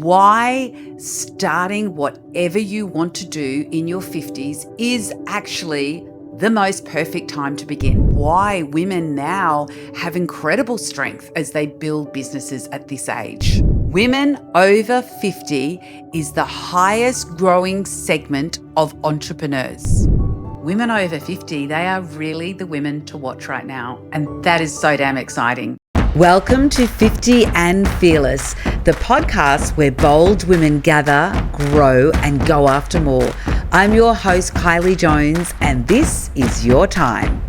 why starting whatever you want to do in your 50s is actually the most perfect time to begin. Why women now have incredible strength as they build businesses at this age. Women over 50 is the highest growing segment of entrepreneurs. Women over 50, they are really the women to watch right now. And that is so damn exciting. Welcome to 50 and Fearless, the podcast where bold women gather, grow, and go after more. I'm your host, Kylie Jones, and this is your time.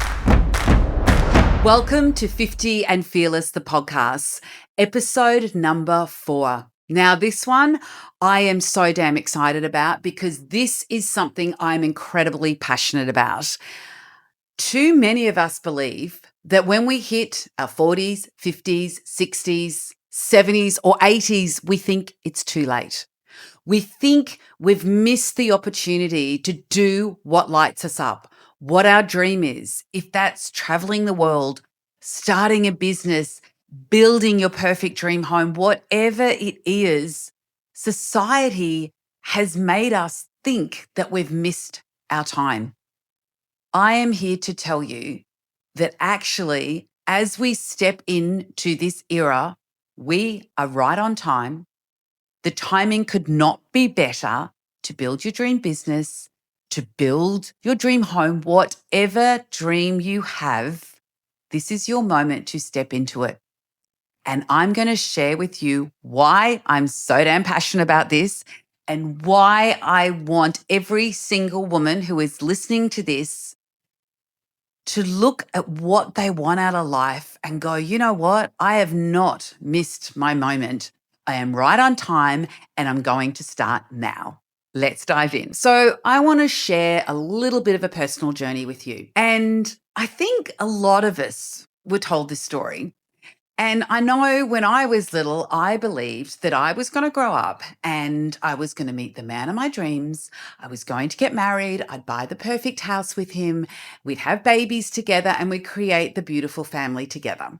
Welcome to 50 and Fearless, the podcast, episode number 4. Now, this one I am so damn excited about because this is something I'm incredibly passionate about. Too many of us believe that when we hit our 40s, 50s, 60s, 70s, or 80s, we think it's too late. We think we've missed the opportunity to do what lights us up, what our dream is. If that's traveling the world, starting a business, building your perfect dream home, whatever it is, society has made us think that we've missed our time. I am here to tell you that actually, as we step into this era, we are right on time. The timing could not be better to build your dream business, to build your dream home, whatever dream you have. This is your moment to step into it. And I'm going to share with you why I'm so damn passionate about this and why I want every single woman who is listening to this to look at what they want out of life and go, you know what? I have not missed my moment. I am right on time and I'm going to start now. Let's dive in. So I want to share a little bit of a personal journey with you. And I think a lot of us were told this story. And I know when I was little, I believed that I was going to grow up and I was going to meet the man of my dreams. I was going to get married. I'd buy the perfect house with him. We'd have babies together and we'd create the beautiful family together.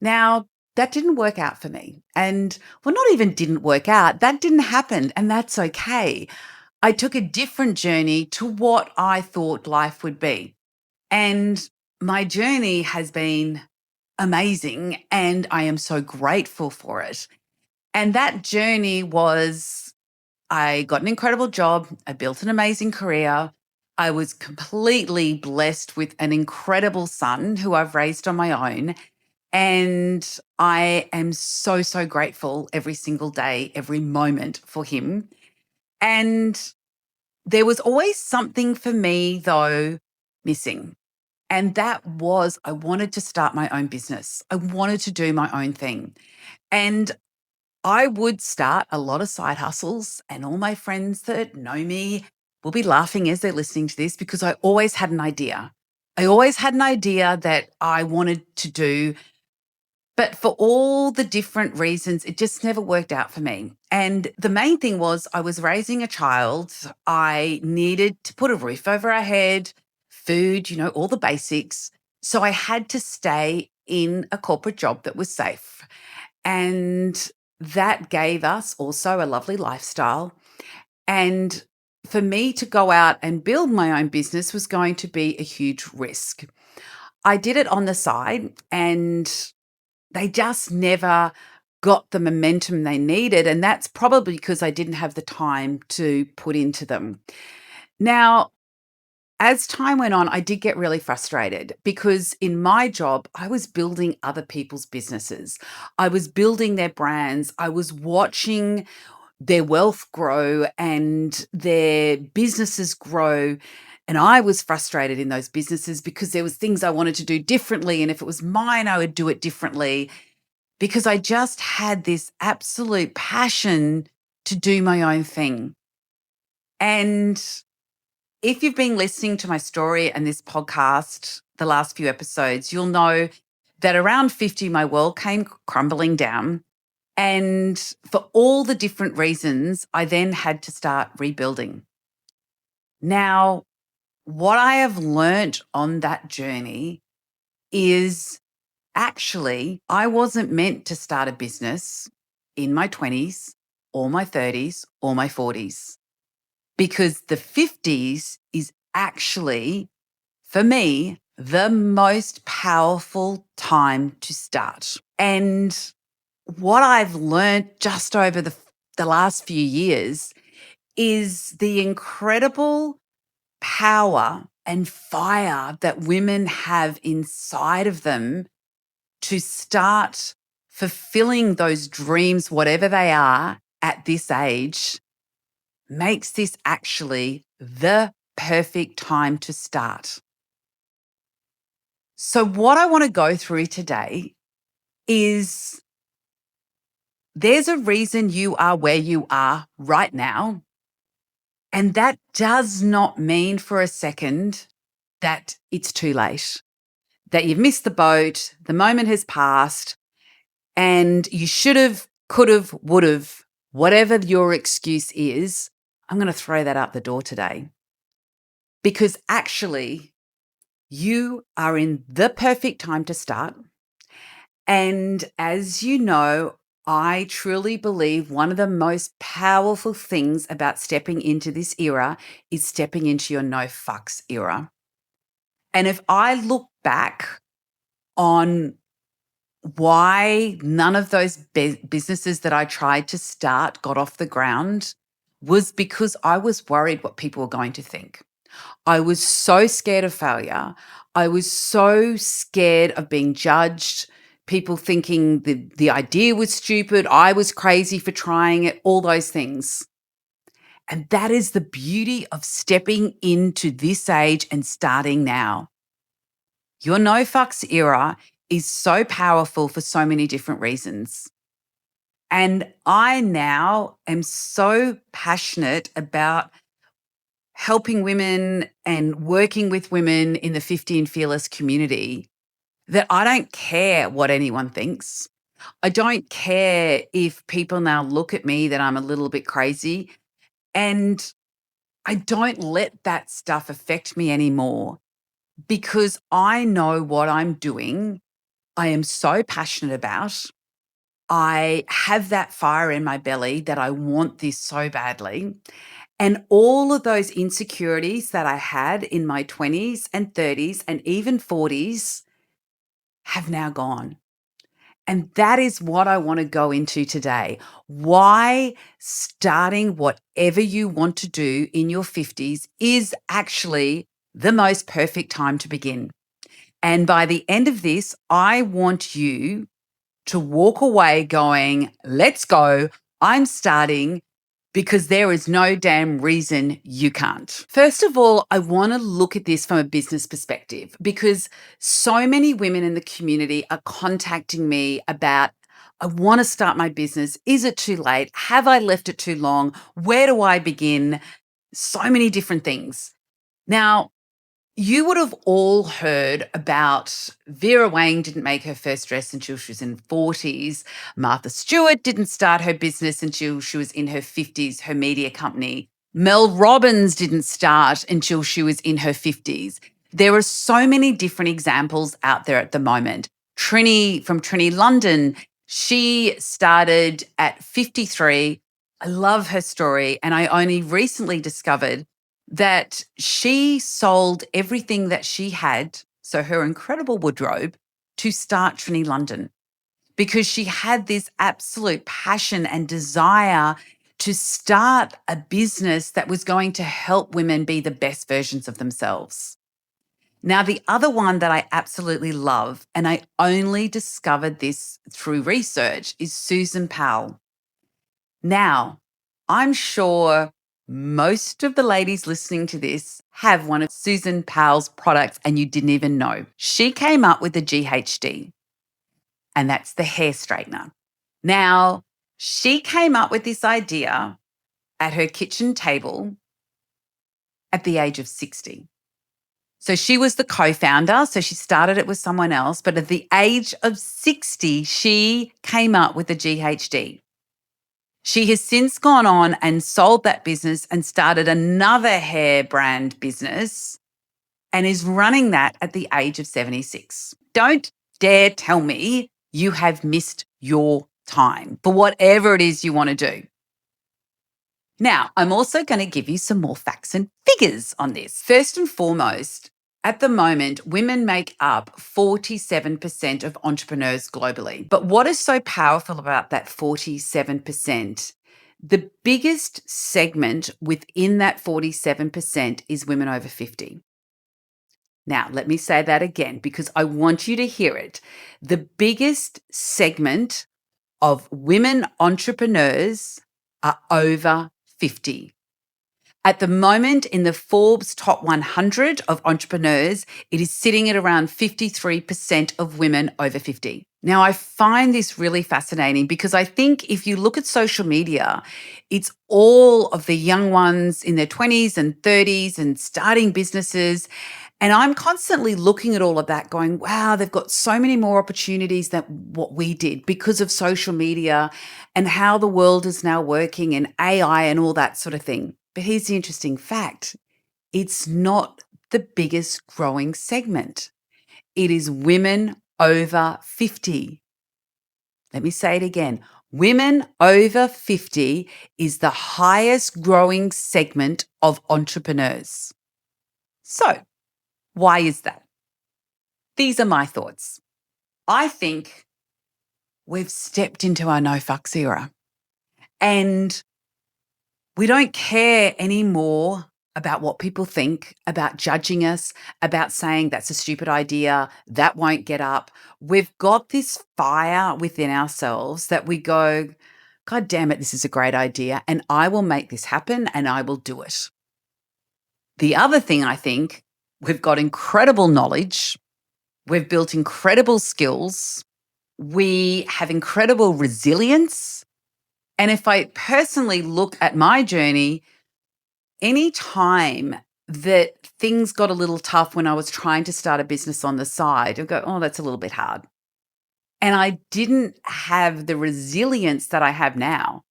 Now, that didn't work out for me. And well, not even didn't work out. That didn't happen. And that's okay. I took a different journey to what I thought life would be. And my journey has been amazing and I am so grateful for it. And that journey was, I got an incredible job. I built an amazing career. I was completely blessed with an incredible son who I've raised on my own. And I am so, so grateful every single day, every moment for him. And there was always something for me, though, missing. And that was, I wanted to start my own business. I wanted to do my own thing. And I would start a lot of side hustles, and all my friends that know me will be laughing as they're listening to this because I always had an idea. I always had an idea that I wanted to do, but for all the different reasons, it just never worked out for me. And the main thing was I was raising a child. I needed to put a roof over our head, food, all the basics. So I had to stay in a corporate job that was safe. And that gave us also a lovely lifestyle. And for me to go out and build my own business was going to be a huge risk. I did it on the side and they just never got the momentum they needed. And that's probably because I didn't have the time to put into them. Now, as time went on, I did get really frustrated because in my job, I was building other people's businesses. I was building their brands. I was watching their wealth grow and their businesses grow. And I was frustrated in those businesses because there was things I wanted to do differently. And if it was mine, I would do it differently because I just had this absolute passion to do my own thing. And if you've been listening to my story and this podcast, the last few episodes, you'll know that around 50, my world came crumbling down. And for all the different reasons, I then had to start rebuilding. Now, what I have learnt on that journey is actually I wasn't meant to start a business in my 20s or my 30s or my 40s, because the 50s is actually, for me, the most powerful time to start. And what I've learned just over the last few years is the incredible power and fire that women have inside of them to start fulfilling those dreams, whatever they are at this age, makes this actually the perfect time to start. So, what I want to go through today is there's a reason you are where you are right now. And that does not mean for a second that it's too late, that you've missed the boat, the moment has passed, and you should have, could have, would have, whatever your excuse is. I'm going to throw that out the door today, because actually, you are in the perfect time to start. And as you know, I truly believe one of the most powerful things about stepping into this era is stepping into your no fucks era. And if I look back on why none of those businesses that I tried to start got off the ground, was because I was worried what people were going to think. I was so scared of failure. I was so scared of being judged, people thinking the idea was stupid, I was crazy for trying it, all those things. And that is the beauty of stepping into this age and starting now. Your no fucks era is so powerful for so many different reasons. And I now am so passionate about helping women and working with women in the 50 and Fearless community that I don't care what anyone thinks. I don't care if people now look at me that I'm a little bit crazy. And I don't let that stuff affect me anymore, because I know what I'm doing. I am so passionate about. I have that fire in my belly that I want this so badly. And all of those insecurities that I had in my 20s and 30s and even 40s have now gone. And that is what I want to go into today. Why starting whatever you want to do in your 50s is actually the most perfect time to begin. And by the end of this, I want you to walk away going, let's go. I'm starting, because there is no damn reason you can't. First of all, I want to look at this from a business perspective, because so many women in the community are contacting me about, I want to start my business. Is it too late? Have I left it too long? Where do I begin? So many different things. Now, you would have all heard about Vera Wang didn't make her first dress until she was in 40s. Martha Stewart didn't start her business until she was in her 50s, her media company. Mel Robbins didn't start until she was in her 50s. There are so many different examples out there at the moment. Trini from Trini London, she started at 53. I love her story, and I only recently discovered that she sold everything that she had, so her incredible wardrobe, to start Trini London, because she had this absolute passion and desire to start a business that was going to help women be the best versions of themselves. Now, the other one that I absolutely love, and I only discovered this through research, is Susan Powell. Now, I'm sure most of the ladies listening to this have one of Susan Powell's products and you didn't even know. She came up with the GHD, and that's the hair straightener. Now, she came up with this idea at her kitchen table at the age of 60. So she was the co-founder, so she started it with someone else, but at the age of 60, she came up with the GHD. She has since gone on and sold that business and started another hair brand business and is running that at the age of 76. Don't dare tell me you have missed your time for whatever it is you want to do. Now, I'm also going to give you some more facts and figures on this. First and foremost, at the moment, women make up 47% of entrepreneurs globally. But what is so powerful about that 47%? The biggest segment within that 47% is women over 50. Now, let me say that again because I want you to hear it. The biggest segment of women entrepreneurs are over 50. At the moment, in the Forbes top 100 of entrepreneurs, it is sitting at around 53% of women over 50. Now, I find this really fascinating because I think if you look at social media, it's all of the young ones in their 20s and 30s and starting businesses. And I'm constantly looking at all of that going, wow, they've got so many more opportunities than what we did because of social media and how the world is now working and AI and all that sort of thing. But here's the interesting fact. It's not the biggest growing segment. It is women over 50. Let me say it again. Women over 50 is the highest growing segment of entrepreneurs. So, why is that? These are my thoughts. I think we've stepped into our no fucks era and we don't care anymore about what people think, about judging us, about saying that's a stupid idea, that won't get up. We've got this fire within ourselves that we go, God damn it, this is a great idea and I will make this happen and I will do it. The other thing I think, we've got incredible knowledge. We've built incredible skills. We have incredible resilience. And if I personally look at my journey, any time that things got a little tough when I was trying to start a business on the side, I go, oh, that's a little bit hard. And I didn't have the resilience that I have now.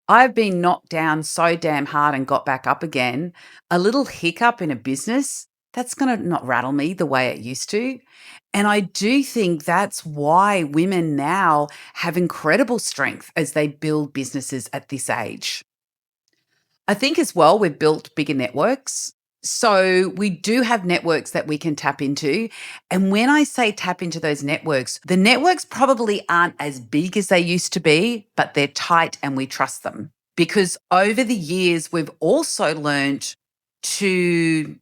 I've been knocked down so damn hard and got back up again. A little hiccup in a business, that's going to not rattle me the way it used to. And I do think that's why women now have incredible strength as they build businesses at this age. I think as well, we've built bigger networks. So we do have networks that we can tap into. And when I say tap into those networks, the networks probably aren't as big as they used to be, but they're tight and we trust them. Because over the years, we've also learned to,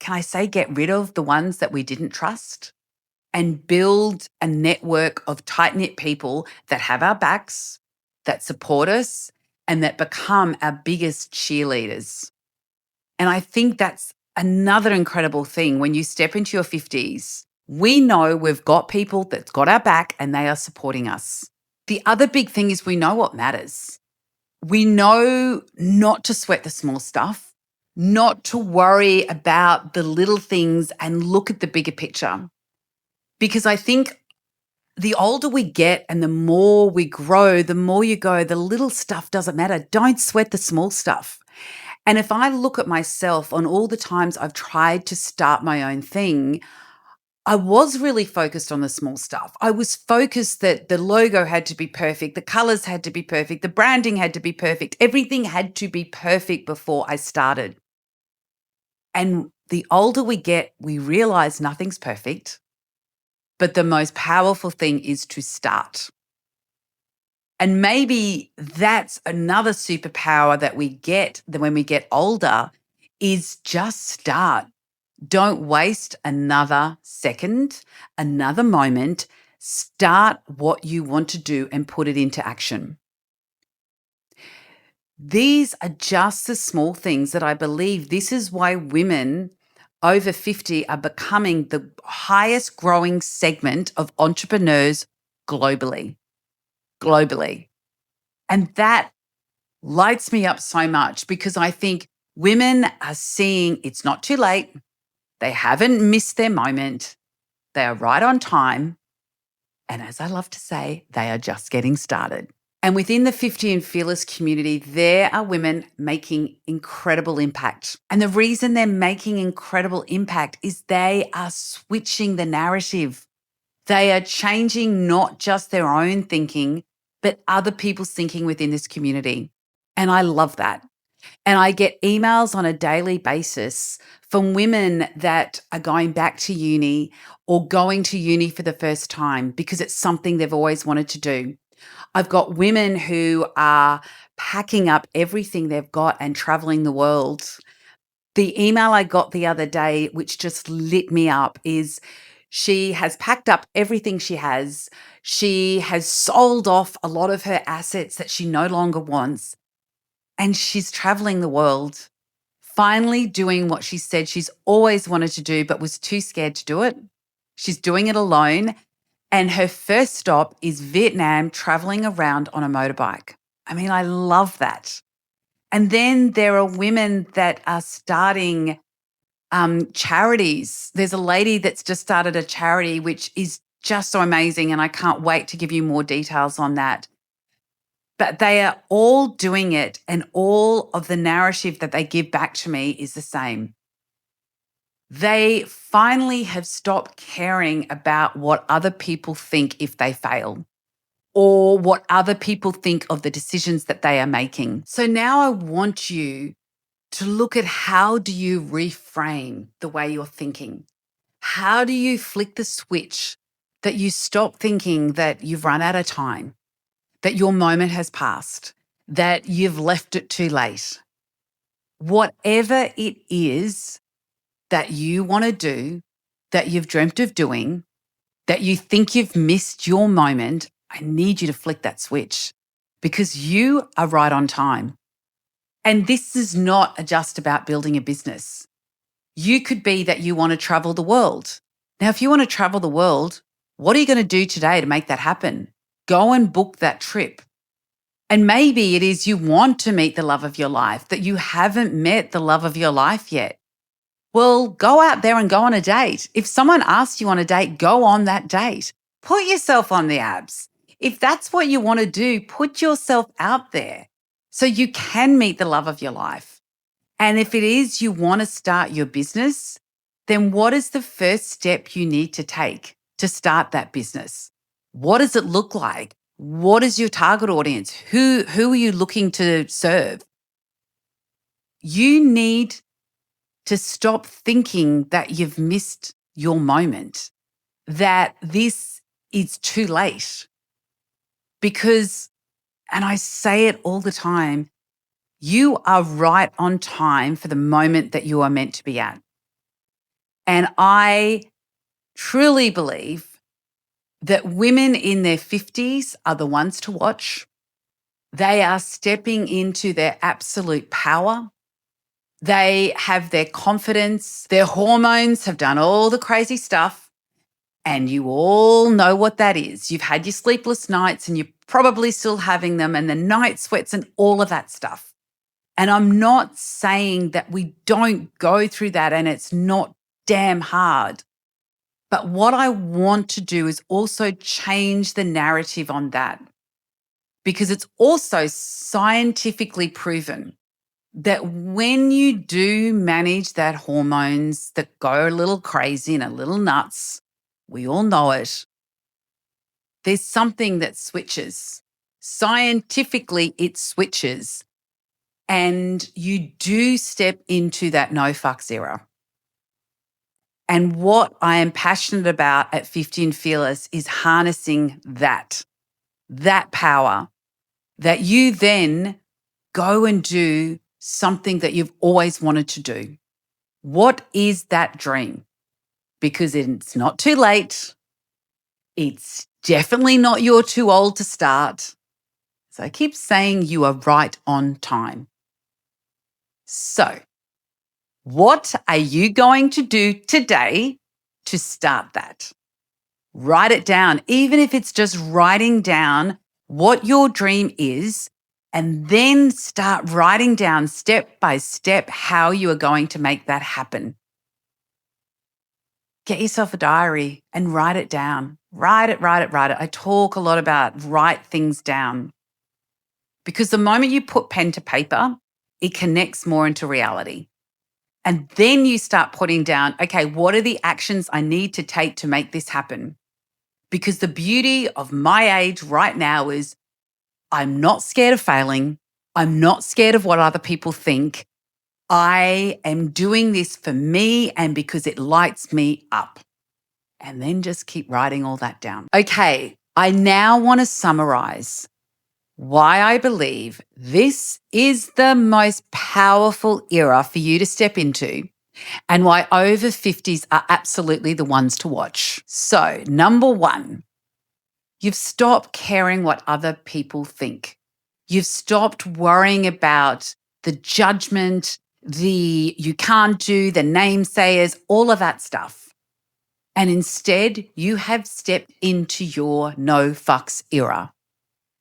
can I say, get rid of the ones that we didn't trust and build a network of tight knit people that have our backs, that support us, and that become our biggest cheerleaders. And I think that's another incredible thing when you step into your 50s. We know we've got people that's got our back and they are supporting us. The other big thing is we know what matters. We know not to sweat the small stuff, not to worry about the little things and look at the bigger picture. Because I think the older we get and the more we grow, the more you go, the little stuff doesn't matter. Don't sweat the small stuff. And if I look at myself on all the times I've tried to start my own thing, I was really focused on the small stuff. I was focused that the logo had to be perfect, the colors had to be perfect, the branding had to be perfect. Everything had to be perfect before I started. And the older we get, we realize nothing's perfect. But the most powerful thing is to start. And maybe that's another superpower that we get when we get older is just start. Don't waste another second, another moment. Start what you want to do and put it into action. These are just the small things that I believe this is why women over 50 are becoming the highest growing segment of entrepreneurs globally. And that lights me up so much because I think women are seeing it's not too late. They haven't missed their moment. They are right on time. And as I love to say, they are just getting started. And within the 50 and Fearless community, there are women making incredible impact. And the reason they're making incredible impact is they are switching the narrative. They are changing not just their own thinking, but other people's thinking within this community. And I love that. And I get emails on a daily basis from women that are going back to uni or going to uni for the first time because it's something they've always wanted to do. I've got women who are packing up everything they've got and traveling the world. The email I got the other day, which just lit me up, is she has packed up everything she has. She has sold off a lot of her assets that she no longer wants, and she's traveling the world, finally doing what she said she's always wanted to do, but was too scared to do it. She's doing it alone. And her first stop is Vietnam, traveling around on a motorbike. I mean, I love that. And then there are women that are starting charities. There's a lady that's just started a charity, which is just so amazing. And I can't wait to give you more details on that. But they are all doing it, and all of the narrative that they give back to me is the same. They finally have stopped caring about what other people think if they fail, or what other people think of the decisions that they are making. So now I want you to look at, how do you reframe the way you're thinking? How do you flick the switch that you stop thinking that you've run out of time, that your moment has passed, that you've left it too late? Whatever it is that you want to do, that you've dreamt of doing, that you think you've missed your moment, I need you to flick that switch, because you are right on time. And this is not just about building a business. You could be that you want to travel the world. Now, if you want to travel the world, what are you going to do today to make that happen? Go and book that trip. And maybe it is you want to meet the love of your life, that you haven't met the love of your life yet. Well, go out there and go on a date. If someone asks you on a date, go on that date. Put yourself on the apps. If that's what you want to do, put yourself out there so you can meet the love of your life. And if it is you want to start your business, then what is the first step you need to take to start that business? What does it look like? What is your target audience? Who are you looking to serve? You need to stop thinking that you've missed your moment, that this is too late. Because, and I say it all the time, you are right on time for the moment that you are meant to be at. And I truly believe that women in their 50s are the ones to watch. They are stepping into their absolute power. They have their confidence. Their hormones have done all the crazy stuff. And you all know what that is. You've had your sleepless nights and you're probably still having them, and the night sweats and all of that stuff. And I'm not saying that we don't go through that and it's not damn hard. But what I want to do is also change the narrative on that, because it's also scientifically proven that when you do manage that hormones that go a little crazy and a little nuts, we all know it, there's something that switches. Scientifically, it switches. And you do step into that no fucks era. And what I am passionate about at 50 and Fearless is harnessing that power, that you then go and do something that you've always wanted to do. What is that dream? Because it's not too late. It's definitely not you're too old to start. So I keep saying you are right on time. So, what are you going to do today to start that? Write it down, even if it's just writing down what your dream is, and then start writing down step by step how you are going to make that happen. Get yourself a diary and write it down. Write it. I talk a lot about write things down, because the moment you put pen to paper, it connects more into reality. And then you start putting down, okay, what are the actions I need to take to make this happen? Because the beauty of my age right now is I'm not scared of failing. I'm not scared of what other people think. I am doing this for me and because it lights me up. And then just keep writing all that down. Okay, I now want to summarize why I believe this is the most powerful era for you to step into and why over 50s are absolutely the ones to watch. So, number one, you've stopped caring what other people think. You've stopped worrying about the judgment, the you can't do, the namesayers, all of that stuff. And instead, you have stepped into your no fucks era.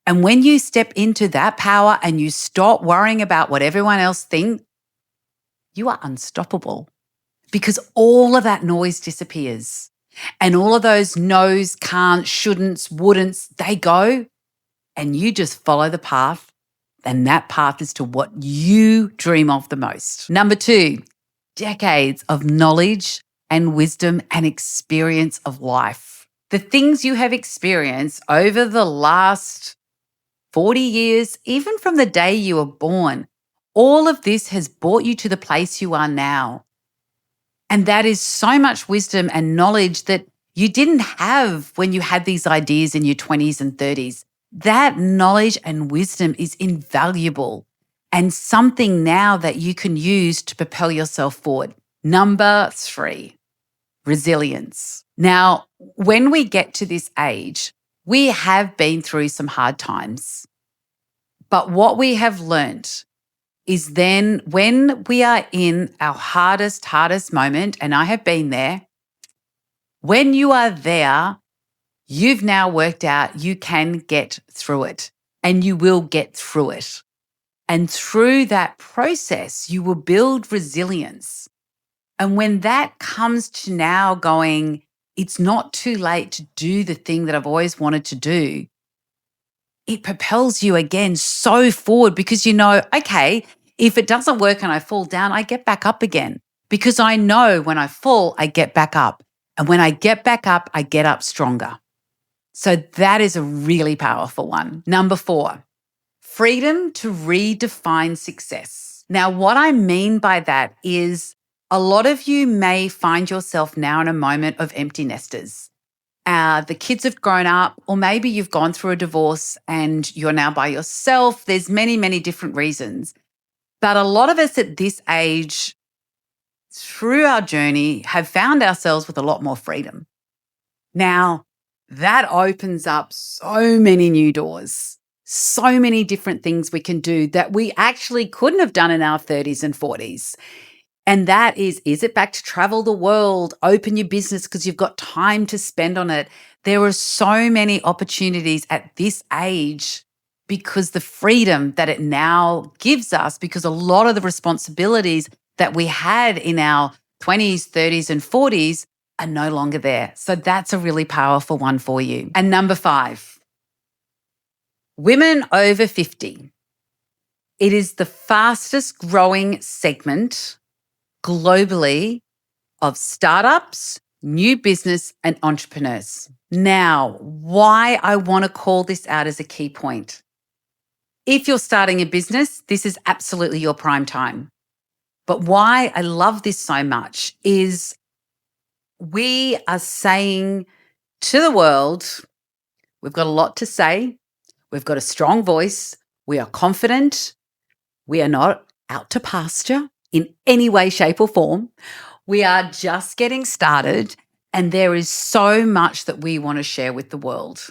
And when you step into that power and you stop worrying about what everyone else thinks, you are unstoppable because all of that noise disappears. And all of those no's, can't, shouldn'ts, wouldn'ts, they go and you just follow the path. And that path is to what you dream of the most. Number two, decades of knowledge and wisdom and experience of life. The things you have experienced over the last 40 years, even from the day you were born, all of this has brought you to the place you are now. And that is so much wisdom and knowledge that you didn't have when you had these ideas in your 20s and 30s. That knowledge and wisdom is invaluable and something now that you can use to propel yourself forward. Number three, resilience. Now, when we get to this age, we have been through some hard times. But what we have learned is then when we are in our hardest moment, and I have been there, when you are there, you've now worked out you can get through it and you will get through it. And through that process, you will build resilience. And when that comes to now going, it's not too late to do the thing that I've always wanted to do, it propels you again so forward because you know, okay, if it doesn't work and I fall down, I get back up again because I know when I fall, I get back up. And when I get back up, I get up stronger. So that is a really powerful one. Number four, freedom to redefine success. Now, what I mean by that is a lot of you may find yourself now in a moment of empty nesters. The kids have grown up, or maybe you've gone through a divorce and you're now by yourself. There's many, many different reasons. But a lot of us at this age, through our journey, have found ourselves with a lot more freedom. Now, that opens up so many new doors, so many different things we can do that we actually couldn't have done in our 30s and 40s. And that is it back to travel the world, open your business because you've got time to spend on it? There are so many opportunities at this age because the freedom that it now gives us, because a lot of the responsibilities that we had in our 20s, 30s, and 40s are no longer there. So that's a really powerful one for you. And number five, women over 50. It is the fastest growing segment globally of startups, new business, and entrepreneurs. Now, why I want to call this out as a key point. If you're starting a business, this is absolutely your prime time. But why I love this so much is we are saying to the world, we've got a lot to say, we've got a strong voice, we are confident, we are not out to pasture in any way, shape, or form. We are just getting started, and there is so much that we want to share with the world.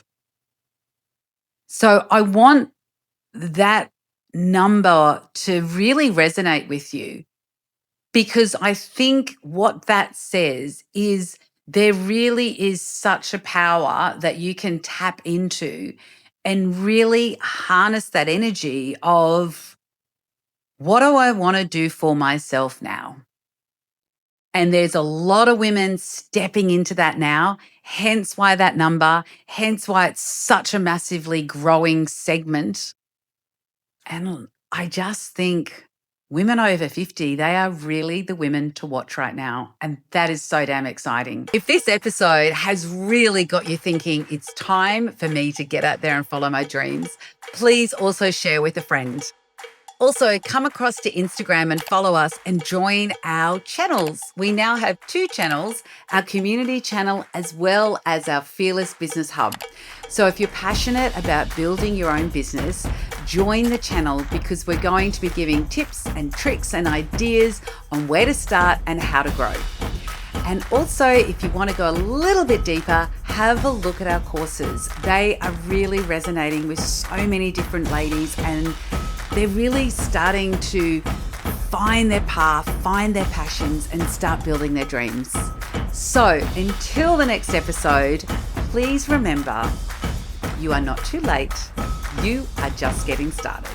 So I want that number to really resonate with you because I think what that says is there really is such a power that you can tap into and really harness that energy of what do I want to do for myself now? And there's a lot of women stepping into that now, hence why that number, hence why it's such a massively growing segment. And I just think women over 50, they are really the women to watch right now. And that is so damn exciting. If this episode has really got you thinking it's time for me to get out there and follow my dreams, please also share with a friend. Also, come across to Instagram and follow us and join our channels. We now have 2 channels, our community channel as well as our Fearless Business Hub. So if you're passionate about building your own business, join the channel because we're going to be giving tips and tricks and ideas on where to start and how to grow. And also, if you want to go a little bit deeper, have a look at our courses. They are really resonating with so many different ladies, and they're really starting to find their path, find their passions, and start building their dreams. So until the next episode, please remember, you are not too late. You are just getting started.